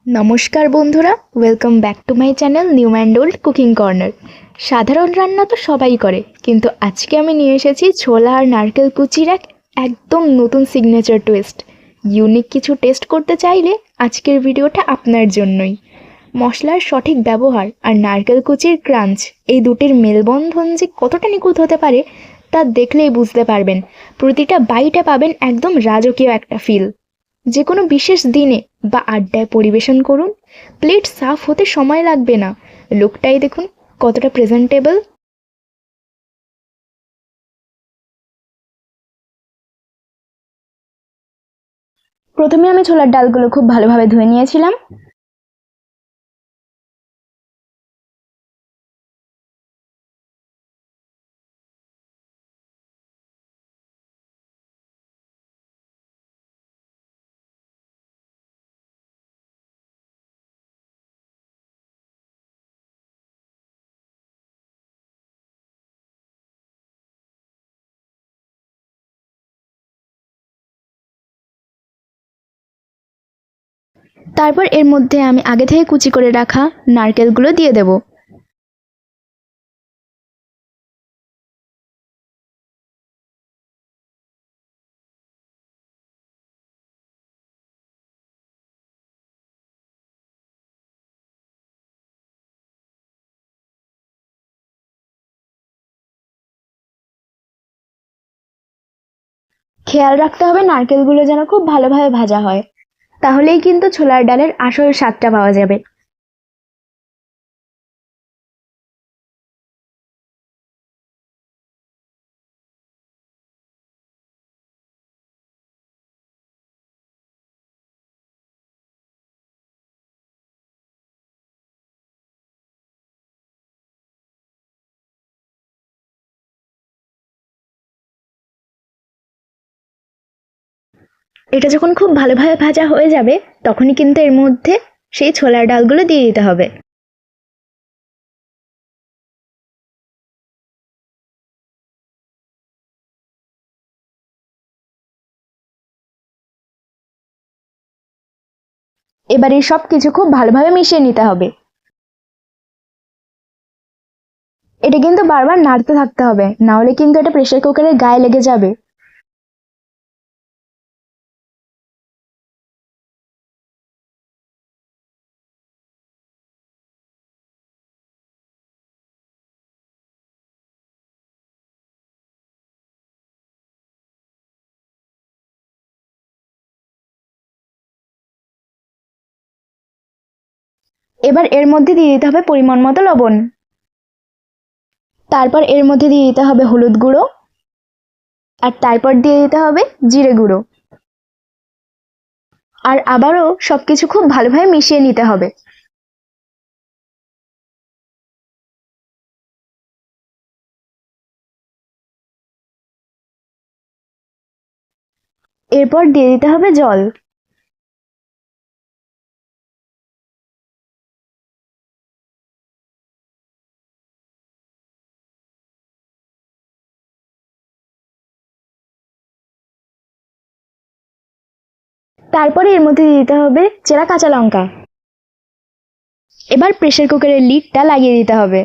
নমস্কার বন্ধুরা, welcome back to my channel new and old cooking corner. সাধারণ রান্না তো সবাই করে, কিন্তু আজকে আমি নিয়ে এসেছি ছোলা আর নারকেল কুচির একদম নতুন সিগনেচার টুইস্ট। ইউনিক কিছু টেস্ট করতে চাইলে আজকের ভিডিওটা আপনার জন্যই। মশলার সঠিক ব্যবহার আর নারকেল কুচির ক্রাঞ্চ, এই দুটির মেলবন্ধন যে কতটা নিখুঁত হতে পারে তা দেখলেই বুঝতে পারবেন। প্রতিটা বাইটে পাবেন একদম রাজকীয় একটা ফিল। যে কোনো বিশেষ দিনে বা আড্ডায় পরিবেশন করুন, প্লেট সাফ হতে সময় লাগবে না। লুকটাই দেখুন কতটা প্রেজেন্টেবল। প্রথমে আমি ছোলার ডালগুলো খুব ভালোভাবে ধুয়ে নিয়েছিলাম। তারপর এর মধ্যে আমি আগে থেকে কুচি করে রাখা নারকেলগুলো দিয়ে দেব। খেয়াল রাখতে হবে নারকেলগুলো যেন খুব ভালোভাবে ভাজা হয়, তাহলেই কিন্তু ছোলার ডালের আসল স্বাদটা পাওয়া যাবে। এটা যখন খুব ভালোভাবে ভাজা হয়ে যাবে, তখনই কিন্তু এর মধ্যে সেই ছোলার ডালগুলো দিয়ে দিতে হবে। এবার এই সব কিছু খুব ভালোভাবে মিশিয়ে নিতে হবে। এটা কিন্তু বারবার নাড়তে থাকতে হবে, না হলে কিন্তু এটা প্রেসার কুকারের গায়ে লেগে যাবে। এবার এর মধ্যে দিয়ে দিতে হবে পরিমাণ মতো লবণ। তারপর এর মধ্যে দিয়ে দিতে হবে হলুদ গুঁড়ো, আর তারপর দিয়ে দিতে হবে জিরে গুঁড়ো। আর আবারও সবকিছু খুব ভালোভাবে মিশিয়ে নিতে হবে। এরপর দিয়ে দিতে হবে জল। তারপরে এর মধ্যে দিয়ে দিতে হবে চেরা কাঁচা লঙ্কা। এবার প্রেসার কুকারের লিডটা লাগিয়ে দিতে হবে।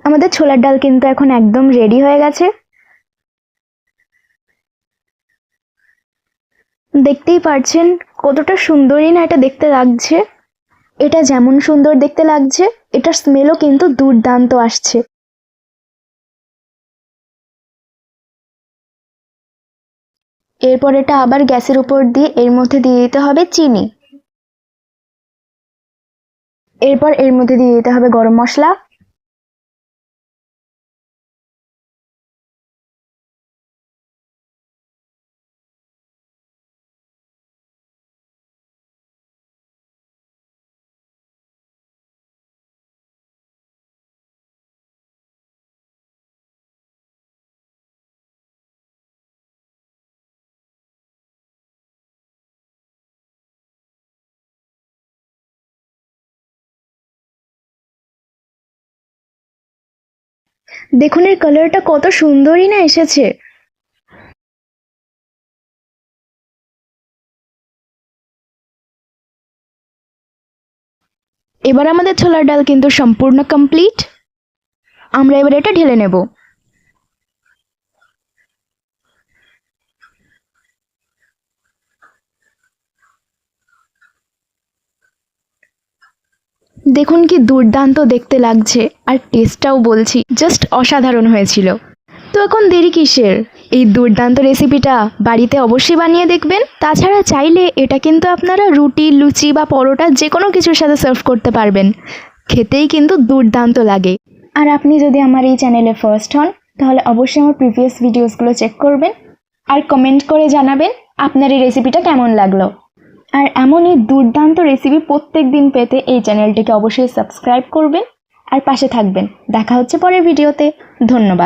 আমাদের ছোলার ডাল কিন্তু এখন একদম রেডি হয়ে গেছে। দেখতেই পারছেন কতটা সুন্দরই না এটা দেখতে লাগছে। এটা যেমন সুন্দর দেখতে লাগছে, এটার স্মেলও কিন্তু দুর্দান্ত আসছে। এরপর এটা আবার গ্যাসের উপর দিয়ে এর মধ্যে দিয়ে দিতে হবে চিনি। এরপর এর মধ্যে দিয়ে দিতে হবে গরম মশলা, দেখুন এর কালারটা কত সুন্দরই না এসেছে। এবার আমাদের ছোলার ডাল কিন্তু সম্পূর্ণ কমপ্লিট। আমরা এবার এটা ঢেলে নেব। দেখুন কি দুর্দান্ত দেখতে লাগছে, আর টেস্টটাও বলছি জাস্ট অসাধারণ হয়েছিল। তো এখন দেরি কিসের, এই দুর্দান্ত রেসিপিটা বাড়িতে অবশ্যই বানিয়ে দেখবেন। তাছাড়া চাইলে এটা কিন্তু আপনারা রুটি, লুচি বা পরোটা যে কোনো কিছুর সাথে সার্ভ করতে পারবেন, খেতেই কিন্তু দুর্দান্ত লাগে। আর আপনি যদি আমার এই চ্যানেলে ফার্স্ট হন, তাহলে অবশ্যই আমার প্রিভিয়াস ভিডিওসগুলো চেক করবেন আর কমেন্ট করে জানাবেন আপনার এই রেসিপিটা কেমন লাগলো। আর এমনই দুর্দান্ত রেসিপি প্রত্যেক দিন পেতে এই চ্যানেলটিকে অবশ্যই সাবস্ক্রাইব করবেন আর পাশে থাকবেন। দেখা হচ্ছে পরের ভিডিওতে। ধন্যবাদ।